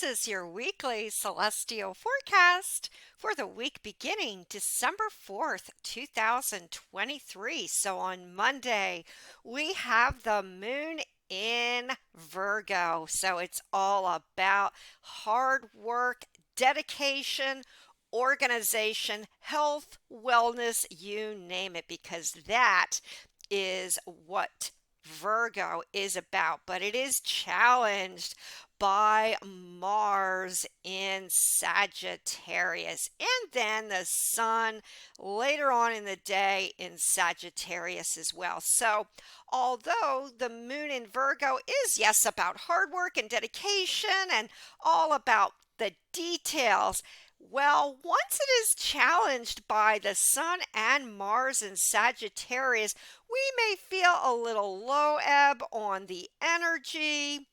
is your weekly celestial forecast for the week beginning December 4th, 2023. So on Monday, we have the moon in Virgo. So it's all about hard work, dedication, organization, health, wellness, you name it, because that is what Virgo is about, but it is challenged by Mars in Sagittarius, and then the Sun later on in the day in Sagittarius as well. So, although the moon in Virgo is, yes, about hard work and dedication and all about the details, well, once it is challenged by the Sun and Mars in Sagittarius, we may feel a little low ebb on the energy,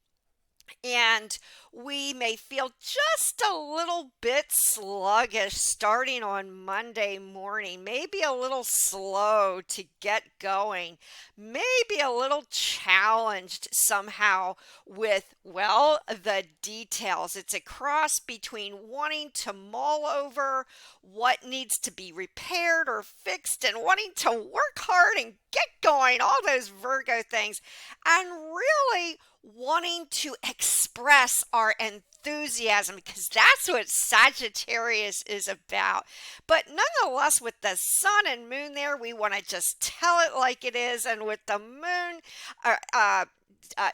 and we may feel just a little bit sluggish starting on Monday morning, maybe a little slow to get going, maybe a little challenged somehow with, well, the details. It's a cross between wanting to mull over what needs to be repaired or fixed and wanting to work hard and get going, all those Virgo things, and really wanting to express our enthusiasm, because that's what Sagittarius is about. But nonetheless, with the sun and moon there, we want to just tell it like it is. And with the moon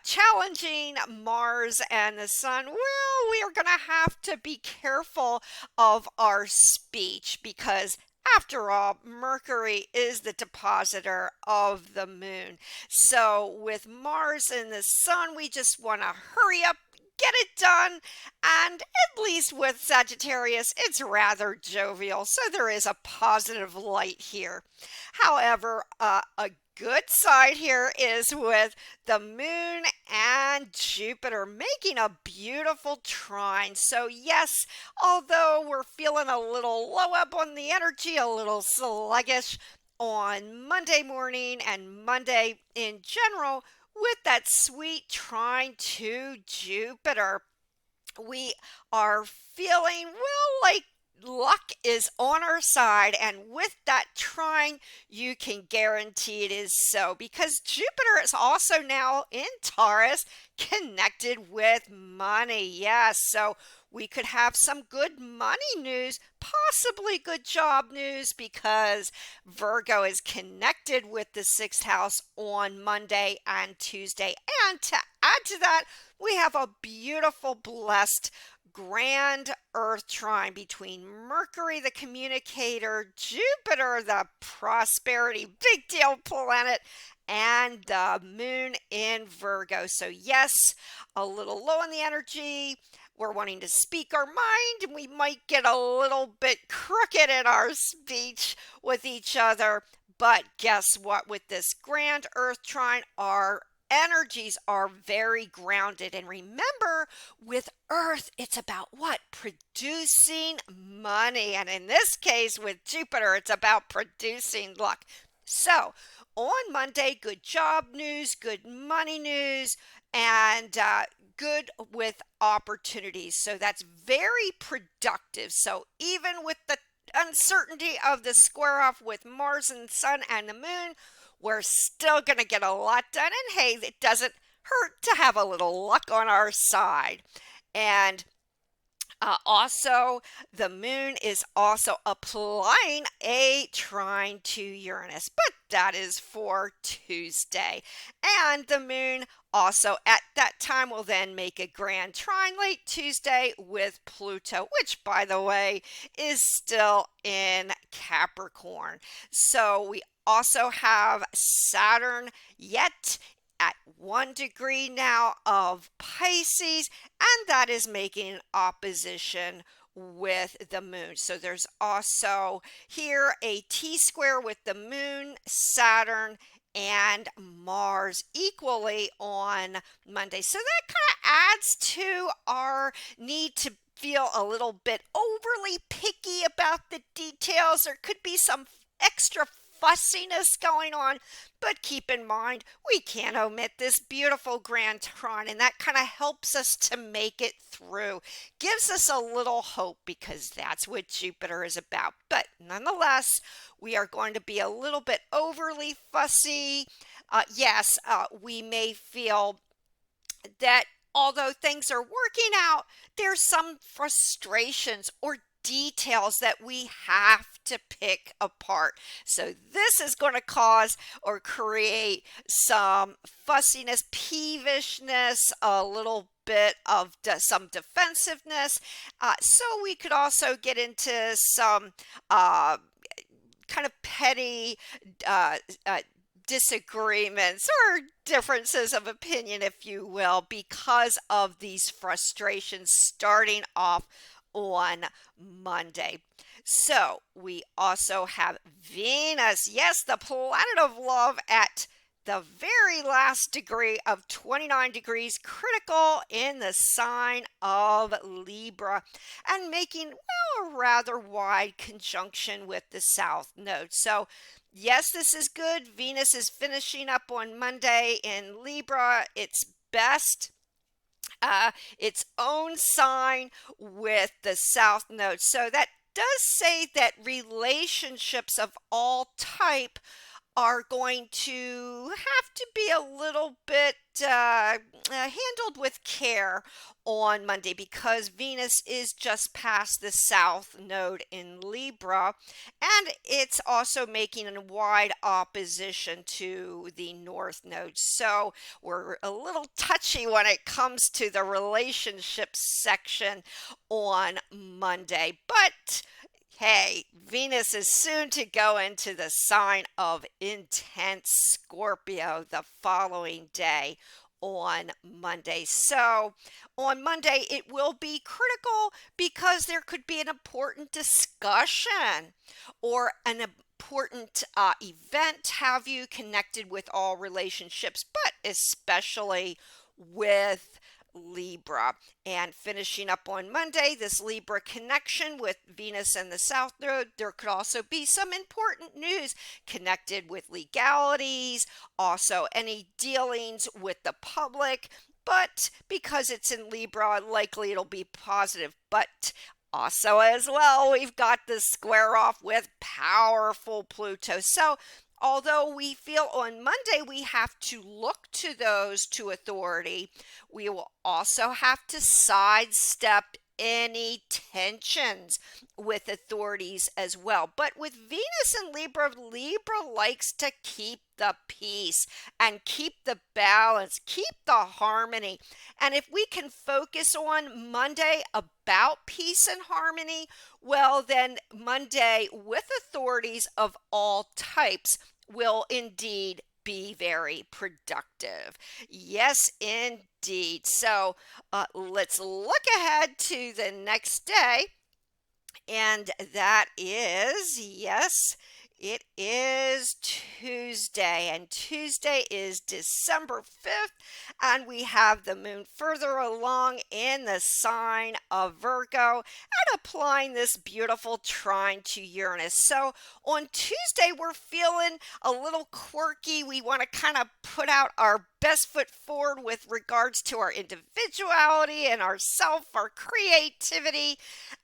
challenging Mars and the sun, well, we are going to have to be careful of our speech, because after all, Mercury is the depositor of the moon. So with Mars and the sun, we just want to hurry up, get it done. And at least with Sagittarius, it's rather jovial. So there is a positive light here. However, a good side here is with the moon and Jupiter making a beautiful trine. So yes, although we're feeling a little low up on the energy, a little sluggish on Monday morning and Monday in general, with that sweet trine to Jupiter, we are feeling, well, like luck is on our side, and with that trine, you can guarantee it is so, because Jupiter is also now in Taurus, connected with money. Yes, so we could have some good money news, possibly good job news, because Virgo is connected with the sixth house on Monday and Tuesday. And to add to that, we have a beautiful, blessed grand Earth trine between Mercury, the communicator, Jupiter, the prosperity, big deal planet, and the moon in Virgo. So yes, a little low in the energy. We're wanting to speak our mind, and we might get a little bit crooked in our speech with each other. But guess what? With this grand Earth trine, our energies are very grounded. And remember, with Earth, it's about what? Producing money. And in this case, with Jupiter, it's about producing luck. So, on Monday, good job news, good money news, and good with opportunities. So that's very productive. So even with the uncertainty of the square off with Mars and Sun and the Moon, we're still going to get a lot done. And hey, it doesn't hurt to have a little luck on our side. And also, the moon is also applying a trine to Uranus, but that is for Tuesday. And the moon also at that time will then make a grand trine late Tuesday with Pluto, which, by the way, is still in Capricorn. So we also have Saturn yet at 1 degree now of Pisces, and that is making opposition with the moon. So there's also here a T-square with the moon, Saturn, and Mars equally on Monday. So that kind of adds to our need to feel a little bit overly picky about the details. There could be some extra fussiness going on. But keep in mind, we can't omit this beautiful Grand Trine, and that kind of helps us to make it through. Gives us a little hope because that's what Jupiter is about. But nonetheless, we are going to be a little bit overly fussy. Yes, we may feel that although things are working out, there's some frustrations or details that we have to pick apart. So this is going to cause or create some fussiness, peevishness, a little bit of some defensiveness. So we could also get into some kind of petty uh, uh, disagreements or differences of opinion, if you will, because of these frustrations starting off on Monday. So we also have Venus, yes, the planet of love, at the very last degree of 29 degrees critical in the sign of Libra and making, well, a rather wide conjunction with the South Node. So yes, this is good. Venus is finishing up on Monday in Libra. It's best its own sign with the South Node. So that does say that relationships of all type are going to have to be a little bit handled with care on Monday because Venus is just past the South Node in Libra, and it's also making a wide opposition to the North Node. So we're a little touchy when it comes to the relationships section on Monday, but hey, Venus is soon to go into the sign of intense Scorpio the following day on Monday. So on Monday, it will be critical because there could be an important discussion or an important event have you connected with all relationships, but especially with Libra. And finishing up on Monday, this Libra connection with Venus and the South Node, there could also be some important news connected with legalities, also any dealings with the public. But because it's in Libra, likely it'll be positive. But also, as well, we've got the square off with powerful Pluto. So although we feel on Monday we have to look to those to authority, we will also have to sidestep any tensions with authorities as well. But with Venus and Libra, Libra likes to keep the peace and keep the balance, keep the harmony. And if we can focus on Monday about peace and harmony, well, then Monday with authorities of all types will indeed be very productive. Yes, indeed. So let's look ahead to the next day. And that is, yes, it is Tuesday, and Tuesday is December 5th, and we have the moon further along in the sign of Virgo and applying this beautiful trine to Uranus. So on Tuesday, we're feeling a little quirky. We want to kind of put out our best foot forward with regards to our individuality and our self, our creativity.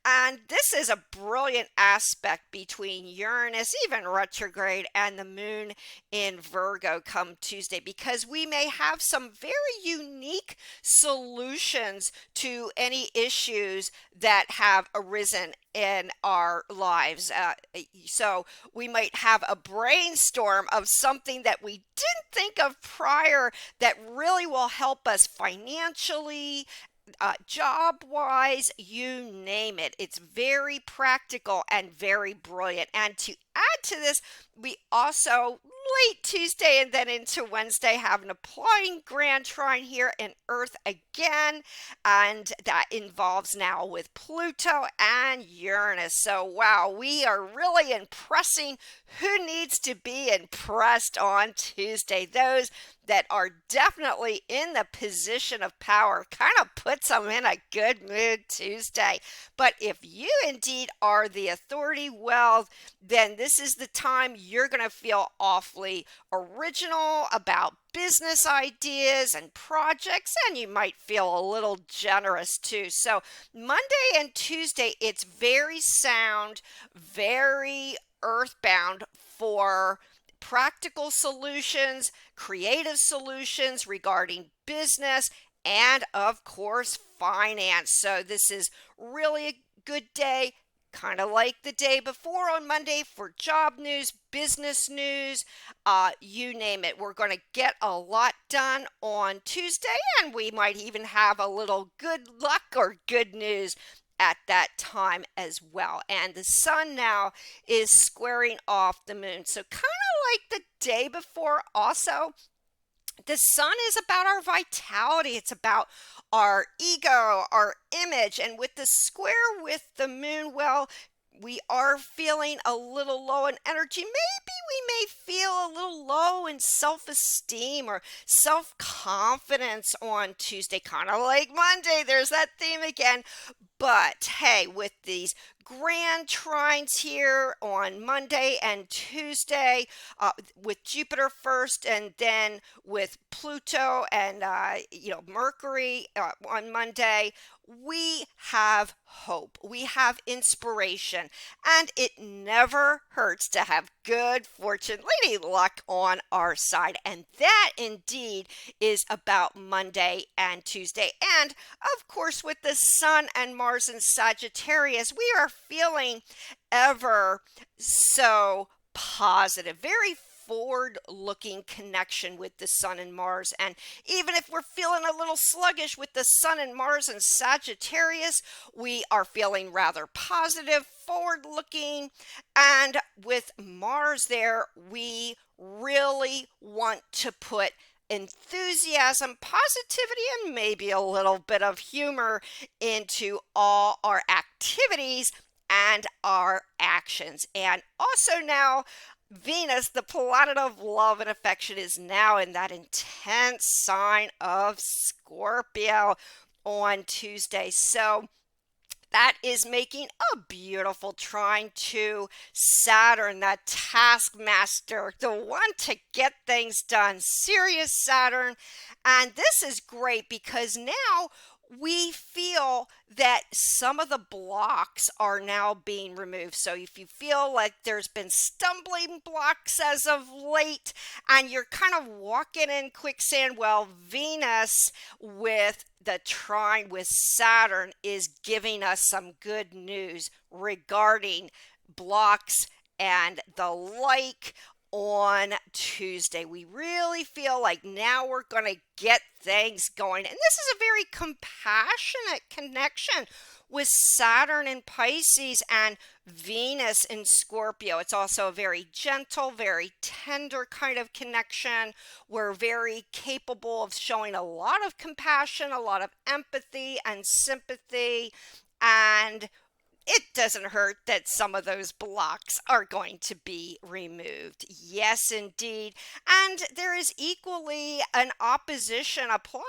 And this is a brilliant aspect between Uranus, even retrograde, and the moon in Virgo come Tuesday, because we may have some very unique solutions to any issues that have arisen in our lives. So we might have a brainstorm of something that we didn't think of prior that really will help us financially, job wise, you name it. It's very practical and very brilliant. And to add to this, we also late Tuesday and then into Wednesday, have an applying grand trine here in Earth again, and that involves now with Pluto and Uranus. So, wow, we are really impressing who needs to be impressed on Tuesday. Those that are definitely in the position of power kind of puts them in a good mood Tuesday. But if you indeed are the authority, well, then this is the time you're going to feel awfully original about business ideas and projects, and you might feel a little generous too. So, Monday and Tuesday, it's very sound, very earthbound for practical solutions, creative solutions regarding business, and of course, finance. So, this is really a good day, kind of like the day before on Monday for job news, business news, you name it. We're going to get a lot done on Tuesday, and we might even have a little good luck or good news at that time as well. And the sun now is squaring off the moon. So, kind of like the day before, also the sun is about our vitality. It's about our ego, our image. And with the square with the moon, well, we are feeling a little low in energy. Maybe we may feel a little low in self esteem or self confidence on Tuesday, kind of like Monday. There's that theme again. But hey, with these grand trines here on Monday and Tuesday, with Jupiter first, and then with Pluto and Mercury on Monday, we have hope. We have inspiration, and it never hurts to have good fortune, lady luck on our side. And that indeed is about Monday and Tuesday. And of course, with the Sun and Mars in Sagittarius, we are feeling ever so positive, very forward looking connection with the Sun and Mars. And even if we're feeling a little sluggish with the Sun and Mars and Sagittarius, we are feeling rather positive, forward looking. And with Mars there, we really want to put enthusiasm, positivity, and maybe a little bit of humor into all our activities and our actions. And also now, Venus, the planet of love and affection, is now in that intense sign of Scorpio on Tuesday. So, that is making a beautiful trine to Saturn, that taskmaster, the one to get things done, serious Saturn. And this is great because now we feel that some of the blocks are now being removed. So if you feel like there's been stumbling blocks as of late and you're kind of walking in quicksand, well, Venus with the trine with Saturn is giving us some good news regarding blocks and the like on Tuesday. We really feel like now we're going to get things going. And this is a very compassionate connection with Saturn in Pisces and Venus in Scorpio. It's also a very gentle, very tender kind of connection. We're very capable of showing a lot of compassion, a lot of empathy and sympathy, and it doesn't hurt that some of those blocks are going to be removed. Yes, indeed. And there is equally an opposition, applying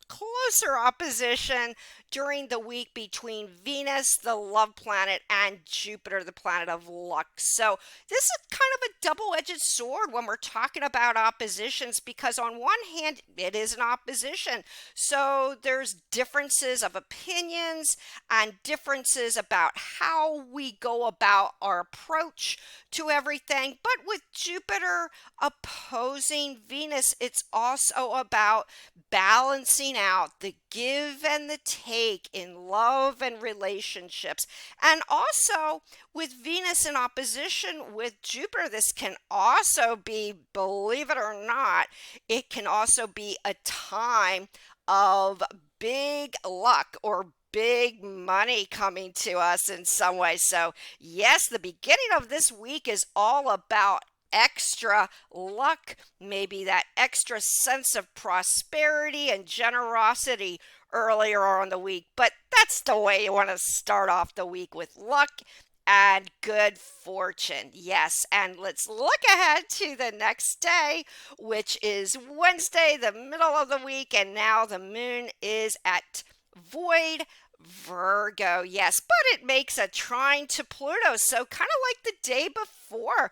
closer opposition during the week between Venus, the love planet, and Jupiter, the planet of luck. So this is kind of a double-edged sword when we're talking about oppositions, because on one hand, it is an opposition. So there's differences of opinions and differences about how we go about our approach to everything. But with Jupiter opposing Venus, it's also about balancing out the give and the take in love and relationships. And also with Venus in opposition with Jupiter, this can also be, believe it or not, it can also be a time of big luck or big money coming to us in some way. So yes, the beginning of this week is all about extra luck, maybe that extra sense of prosperity and generosity earlier on the week. But that's the way you want to start off the week, with luck and good fortune. Yes, and let's look ahead to the next day, which is Wednesday, the middle of the week, and now the moon is at void Virgo. Yes, but it makes a trine to Pluto, so kind of like the day before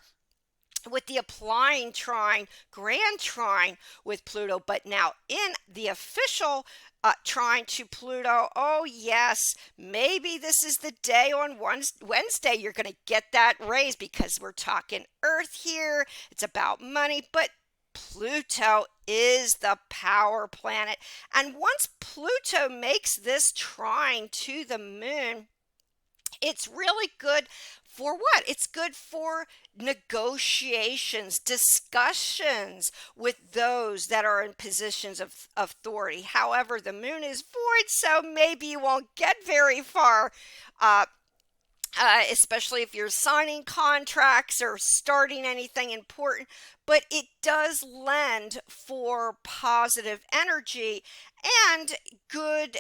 with the applying trine, grand trine with Pluto, but now in the official trine to Pluto. Oh, yes, maybe this is the day on Wednesday you're going to get that raise, because we're talking Earth here. It's about money, but Pluto is the power planet. And once Pluto makes this trine to the moon, it's really good for what? It's good for negotiations, discussions with those that are in positions of authority. However, the moon is void, so maybe you won't get very far. Uh, especially if you're signing contracts or starting anything important, but it does lend for positive energy and good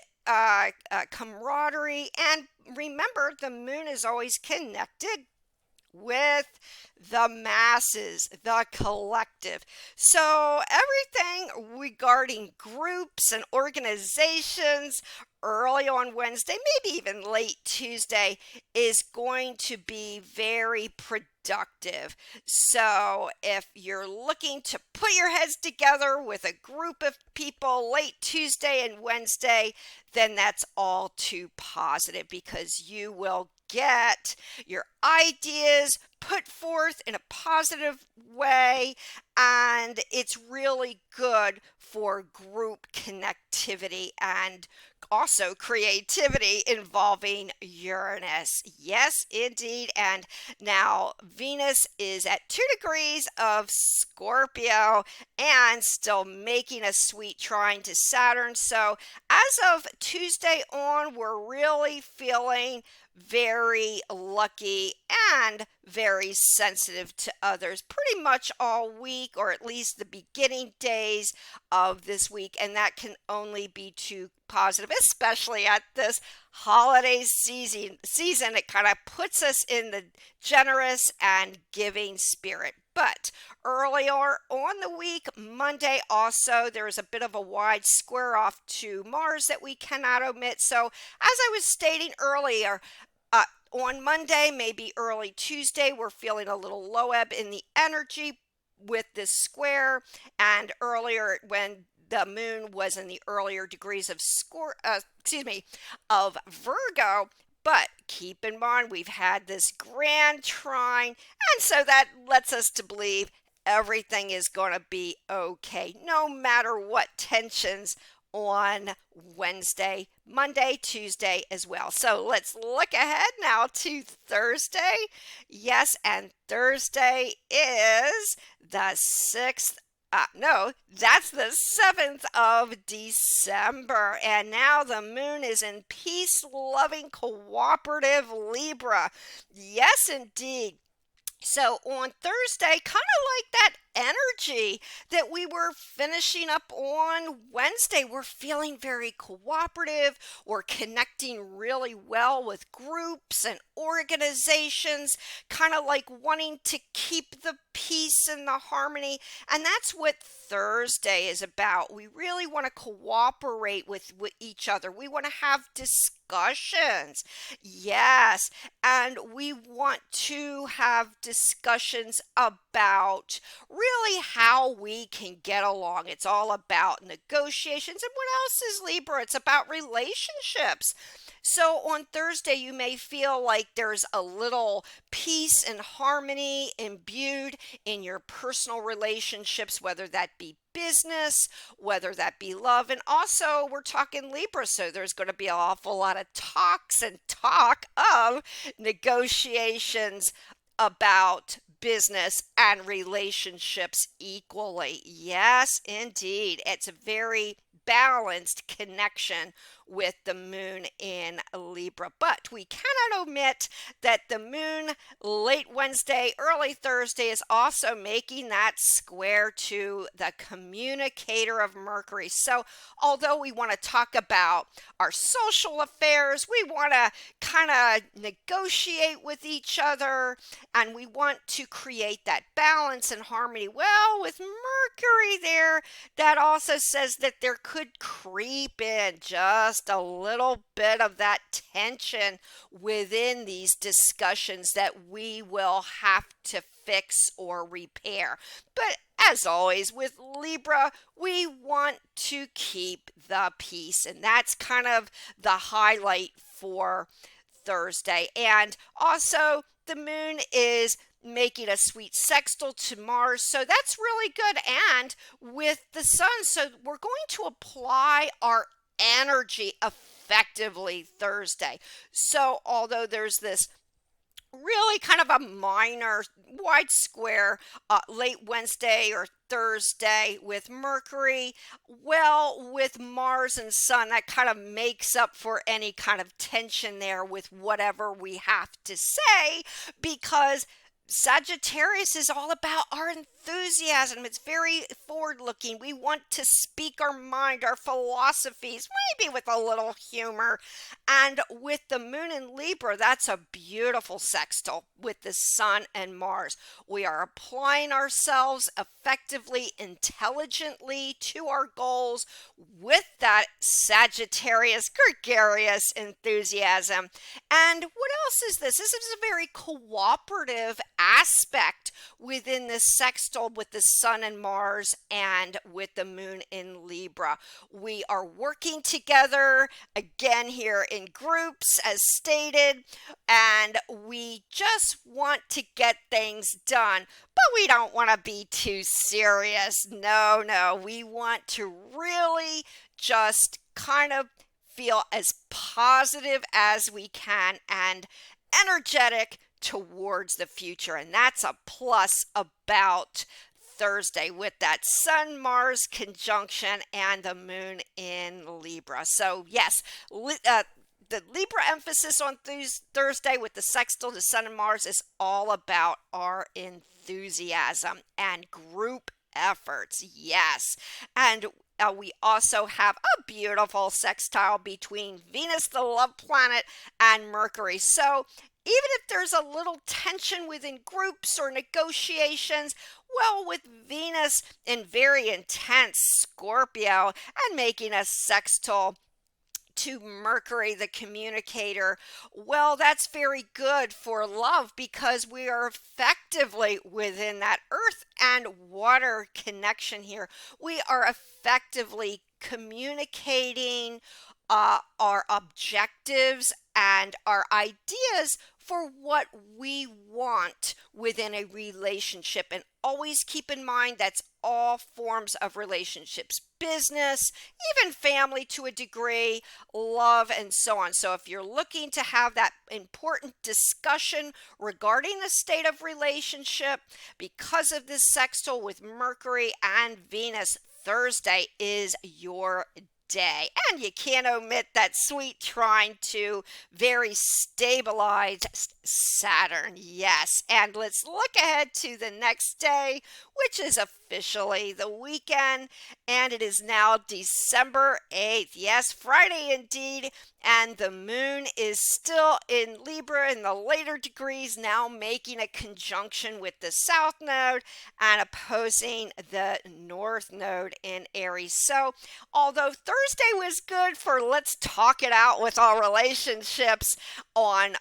camaraderie. And remember, the moon is always connected with the masses, the collective. So everything regarding groups and organizations early on Wednesday, maybe even late Tuesday, is going to be very productive. So if you're looking to put your heads together with a group of people late Tuesday and Wednesday, then that's all too positive, because you will get your ideas put forth in a positive way, and it's really good for group connectivity and also creativity involving Uranus. Yes, indeed. And now Venus is at 2 degrees of Scorpio and still making a sweet trine to Saturn. So as of Tuesday on, we're really feeling very lucky and very sensitive to others pretty much all week, or at least the beginning days of this week, and that can only be too positive, especially at this holiday season. It kind of puts us in the generous and giving spirit. But earlier on the week, Monday, also there is a bit of a wide square off to Mars that we cannot omit. So as I was stating earlier, uh, on Monday, maybe early Tuesday, we're feeling a little low ebb in the energy with this square. And earlier, when the moon was in the earlier degrees of of Virgo. But keep in mind, we've had this grand trine, and so that lets us to believe everything is going to be okay, no matter what tensions on Wednesday, Monday, Tuesday as well. So let's look ahead now to Thursday. Yes, and Thursday is the 6th. No, that's the 7th of December. And now the moon is in peace loving, cooperative Libra. Yes, indeed. So on Thursday, kind of like that energy that we were finishing up on Wednesday, we're feeling very cooperative. We're connecting really well with groups and organizations, kind of like wanting to keep the peace and the harmony. And that's what Thursday is about. We really want to cooperate with each other. We want to have discussions. Yes, and we want to have discussions about really how we can get along. It's all about negotiations. And what else is Libra? It's about relationships. So on Thursday, you may feel like there's a little peace and harmony imbued in your personal relationships, whether that be business, whether that be love. And also, we're talking Libra, so there's going to be an awful lot of talks and talk of negotiations about business and relationships equally. Yes, indeed. It's very balanced connection with the moon in Libra. But we cannot omit that the moon late Wednesday, early Thursday is also making that square to the communicator of Mercury. So although we want to talk about our social affairs, we want to kind of negotiate with each other, and we want to create that balance and harmony. Well, with Mercury there, that also says that there could creep in just a little bit of that tension within these discussions that we will have to fix or repair. But as always, with Libra, we want to keep the peace, and that's kind of the highlight for Thursday. And also, the moon is making a sweet sextile to Mars, so that's really good. And with the sun, so we're going to apply our energy effectively Thursday. So, although there's this really kind of a minor wide square late Wednesday or Thursday with Mercury, well, with Mars and Sun, that kind of makes up for any kind of tension there with whatever we have to say, because Sagittarius is all about our enthusiasm. It's very forward looking. We want to speak our mind, our philosophies, maybe with a little humor. And with the moon in Libra, that's a beautiful sextile with the sun and Mars. We are applying ourselves effectively, intelligently to our goals with that Sagittarius, gregarious enthusiasm. And what else is this? This is a very cooperative aspect within this sextile with the sun and Mars and with the moon in Libra. We are working together again here in groups as stated, and we just want to get things done. But we don't want to be too serious. No, we want to really just kind of feel as positive as we can and energetic towards the future. And that's a plus about Thursday with that Sun Mars conjunction and the moon in Libra. So yes, the Libra emphasis on Thursday with the sextile to Sun and Mars is all about our enthusiasm and group efforts. Yes. And we also have a beautiful sextile between Venus, the love planet, and Mercury. So even if there's a little tension within groups or negotiations, well, with Venus in very intense Scorpio and making a sextile to Mercury, the communicator, well, that's very good for love because we are effectively within that earth and water connection here. We are effectively communicating our objectives and our ideas for what we want within a relationship. And always keep in mind that's all forms of relationships, business, even family to a degree, love, and so on. So if you're looking to have that important discussion regarding the state of relationship because of this sextile with Mercury and Venus, Thursday is your day. And you can't omit that sweet trine to very stabilized Saturn. Yes. And let's look ahead to the next day, which is officially the weekend. And it is now December 8th. Yes, Friday indeed. And the moon is still in Libra in the later degrees, now making a conjunction with the South Node and opposing the North Node in Aries. So, although Thursday was good for let's talk it out with our relationships on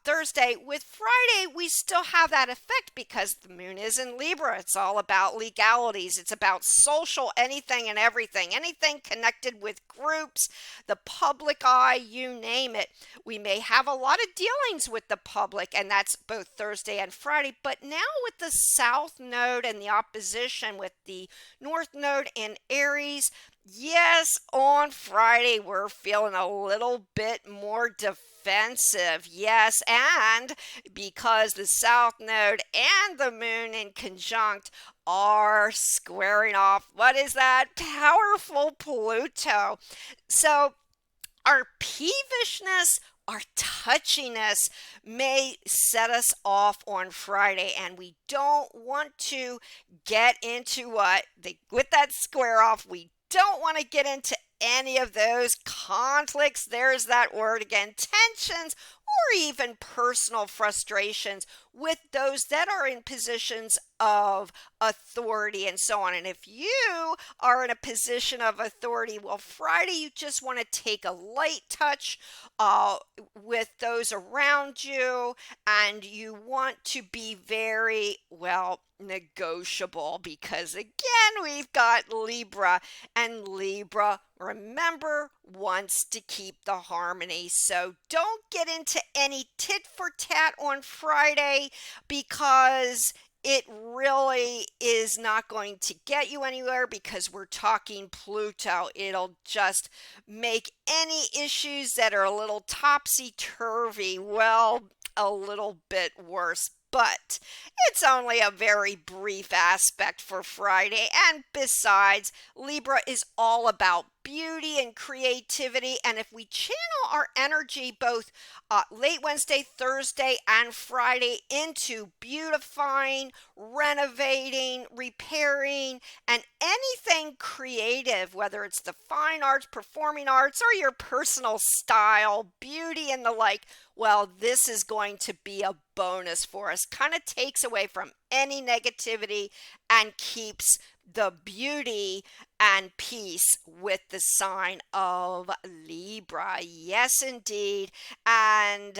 Thursday, with Friday, we still have that effect because the moon is in Libra. It's all about legalities. It's about social anything and everything, anything connected with groups, the public eye, you name it. We may have a lot of dealings with the public, and that's both Thursday and Friday. But now with the South Node and the opposition with the North Node in Aries, yes, on Friday, we're feeling a little bit more defensive defensive. Yes, and because the South Node and the Moon in conjunct are squaring off, what is that? Powerful Pluto. So our peevishness, our touchiness may set us off on Friday, and we don't want to get into with that square off. We don't want to get into any of those conflicts. There's that word again, tensions, or even personal frustrations with those that are in positions of authority and so on. And if you are in a position of authority, well, Friday, you just want to take a light touch uh, with those around you, and you want to be very, well, negotiable, because again, we've got Libra, and Libra, remember, wants to keep the harmony. So don't get into any tit for tat on Friday, because it really is not going to get you anywhere, because we're talking Pluto. It'll just make any issues that are a little topsy-turvy, well, a little bit worse. But it's only a very brief aspect for Friday. And besides, Libra is all about beauty and creativity. And if we channel our energy both late Wednesday, Thursday, and Friday into beautifying, renovating, repairing, and anything creative, whether it's the fine arts, performing arts, or your personal style, beauty, and the like, well, this is going to be a bonus for us. Kind of takes away from any negativity and keeps the beauty and peace with the sign of Libra. Yes, indeed. And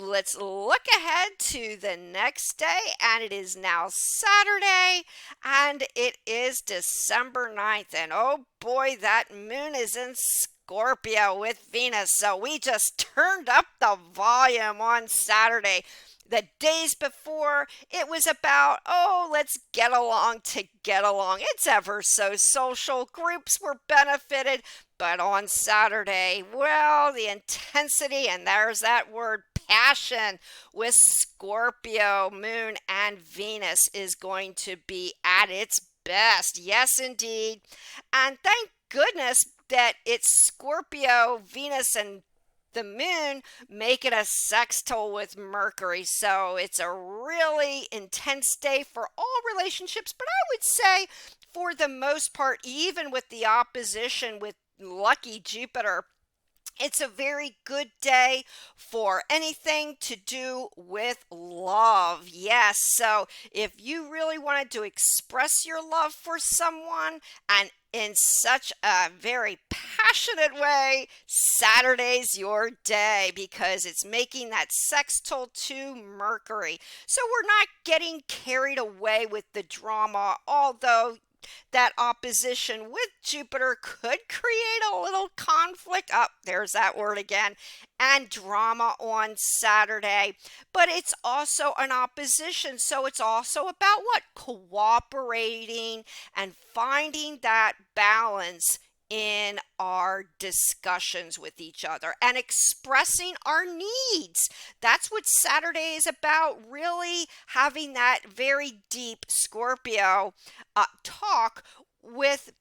let's look ahead to the next day. And it is now Saturday, and it is December 9th. And oh boy, that moon is in Scorpio with Venus. So we just turned up the volume on Saturday. The days before, it was about, oh, let's get along to get along. It's ever so social. Groups were benefited. But on Saturday, well, the intensity, and there's that word, passion, with Scorpio, Moon, and Venus is going to be at its best. Yes, indeed. And thank goodness that it's Scorpio, Venus, and the moon make it a sextile with Mercury. So it's a really intense day for all relationships. But I would say, for the most part, even with the opposition with lucky Jupiter, it's a very good day for anything to do with love. Yes, so if you really wanted to express your love for someone, and in such a very passionate way, Saturday's your day, because it's making that sextile to Mercury. So we're not getting carried away with the drama, although that opposition with Jupiter could create a little conflict. Oh, there's that word again. And drama on Saturday. But it's also an opposition. So it's also about what? Cooperating and finding that balance in our discussions with each other and expressing our needs. That's what Saturday is about, really having that very deep Scorpio talk with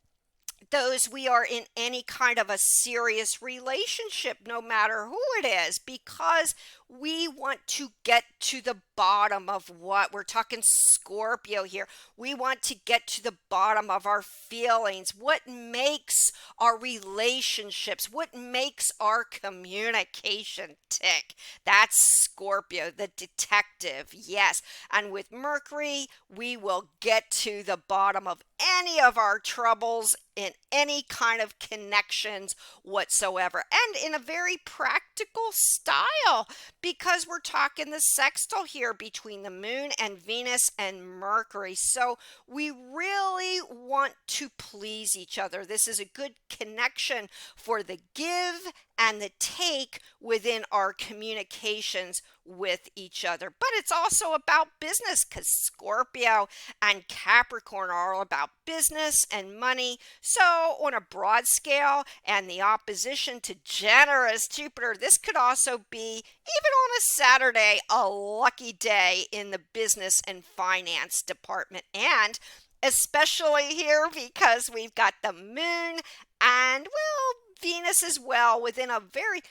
those we are in any kind of a serious relationship, no matter who it is, because we want to get to the bottom of what we're talking Scorpio here. We want to get to the bottom of our feelings. What makes our relationships? What makes our communication tick? That's Scorpio, the detective. Yes. And with Mercury, we will get to the bottom of any of our troubles in any kind of connections whatsoever, and in a very practical style, because we're talking the sextile here between the moon and Venus and Mercury. So we really want to please each other. This is a good connection for the give and the take within our communications with each other. But it's also about business because Scorpio and Capricorn are all about business and money. So, on a broad scale, and the opposition to generous Jupiter, this could also be, even on a Saturday, a lucky day in the business and finance department. And especially here because we've got the moon and, well, Venus as well within a very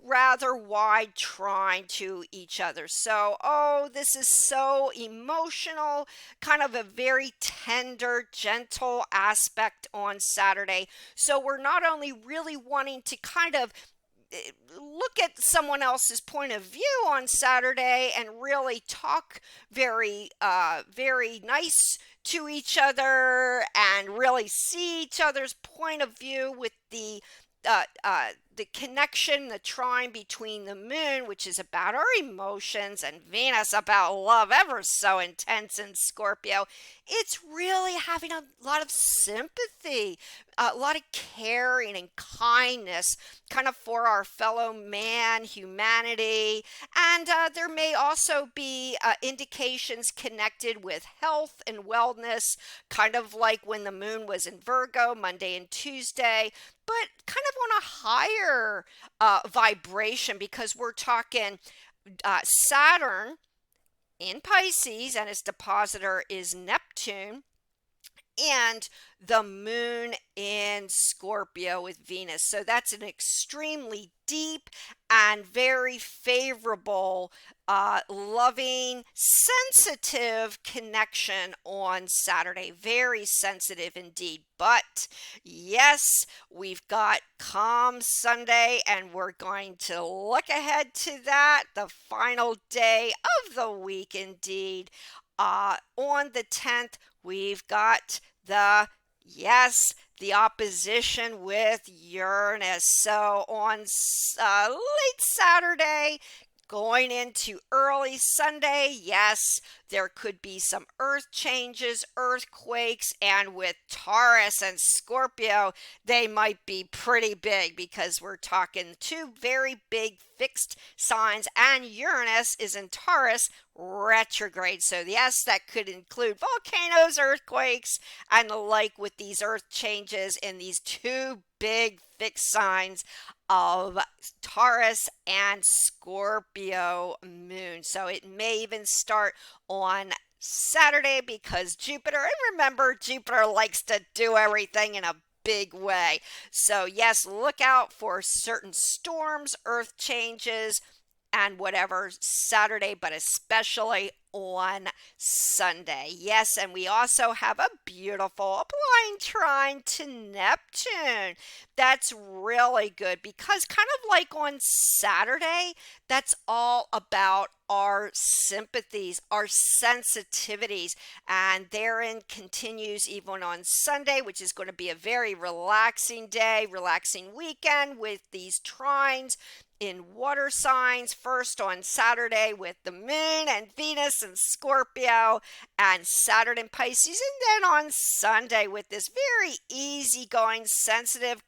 rather wide trine to each other. So, oh, this is so emotional, kind of a very tender, gentle aspect on Saturday. So, we're not only really wanting to kind of look at someone else's point of view on Saturday and really talk very nice to each other and really see each other's point of view with the connection, the trine between the moon, which is about our emotions, and Venus about love, ever so intense in Scorpio. It's really having a lot of sympathy, a lot of caring and kindness, kind of for our fellow man, humanity. And there may also be indications connected with health and wellness, kind of like when the moon was in Virgo, Monday and Tuesday, but kind of on a higher vibration because we're talking Saturn in Pisces and its depositor is Neptune, and the moon in Scorpio with Venus. So that's an extremely deep and very favorable, loving, sensitive connection on Saturday. Very sensitive indeed. But yes, we've got Calm Sunday, and we're going to look ahead to that, the final day of the week indeed. On the 10th, we've got the opposition with Uranus. So on late Saturday, going into early Sunday, yes, there could be some earth changes, earthquakes, and with Taurus and Scorpio, they might be pretty big because we're talking two very big fixed signs, and Uranus is in Taurus retrograde. So, yes, that could include volcanoes, earthquakes, and the like with these earth changes in these two big fixed signs of Taurus and Scorpio moon. So it may even start on Saturday because Jupiter, and remember, Jupiter likes to do everything in a big way. So yes, look out for certain storms, earth changes, and whatever Saturday, but especially on Sunday. Yes, and we also have a beautiful blind trine to Neptune. That's really good because kind of like on Saturday, that's all about our sympathies, our sensitivities, and therein continues even on Sunday, which is going to be a very relaxing day, relaxing weekend with these trines in water signs, first on Saturday with the moon and Venus and Scorpio, and Saturn in Pisces, and then on Sunday with this very easygoing, sensitive,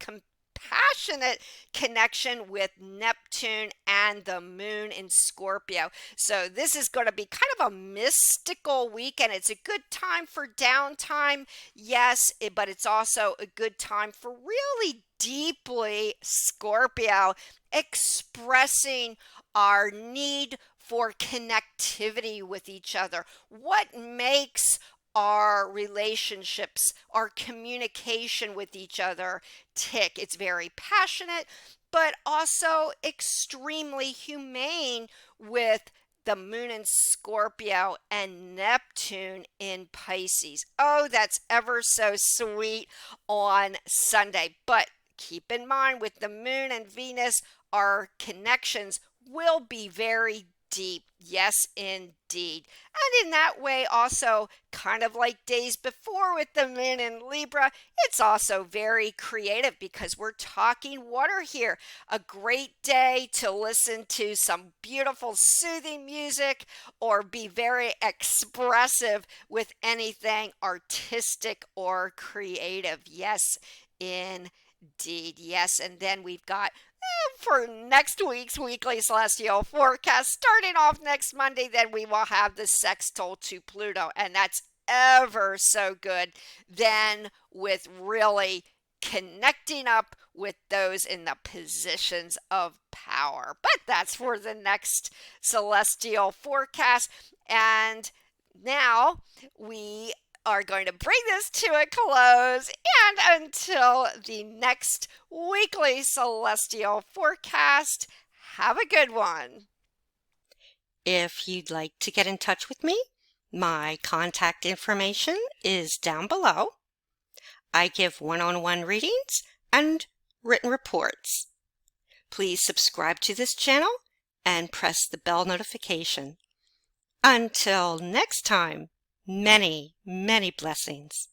passionate connection with Neptune and the moon in Scorpio. So this is going to be kind of a mystical weekend. It's a good time for downtime, yes, but it's also a good time for really deeply Scorpio expressing our need for connectivity with each other. What makes our relationships, our communication with each other tick? It's very passionate, but also extremely humane with the moon in Scorpio and Neptune in Pisces. Oh, that's ever so sweet on Sunday. But keep in mind, with the moon and Venus, our connections will be very deep. Yes, indeed. And in that way, also, kind of like days before with the moon in Libra, it's also very creative because we're talking water here. A great day to listen to some beautiful, soothing music or be very expressive with anything artistic or creative. Yes, Indeed, yes. And then we've got for next week's weekly celestial forecast, starting off next Monday, then we will have the sextile to Pluto, and that's ever so good. Then, with really connecting up with those in the positions of power. But that's for the next celestial forecast. And now we are going to bring this to a close. And until the next weekly celestial forecast, have a good one. If you'd like to get in touch with me, my contact information is down below. I give one-on-one readings and written reports. Please subscribe to this channel and press the bell notification. Until next time, many, many blessings.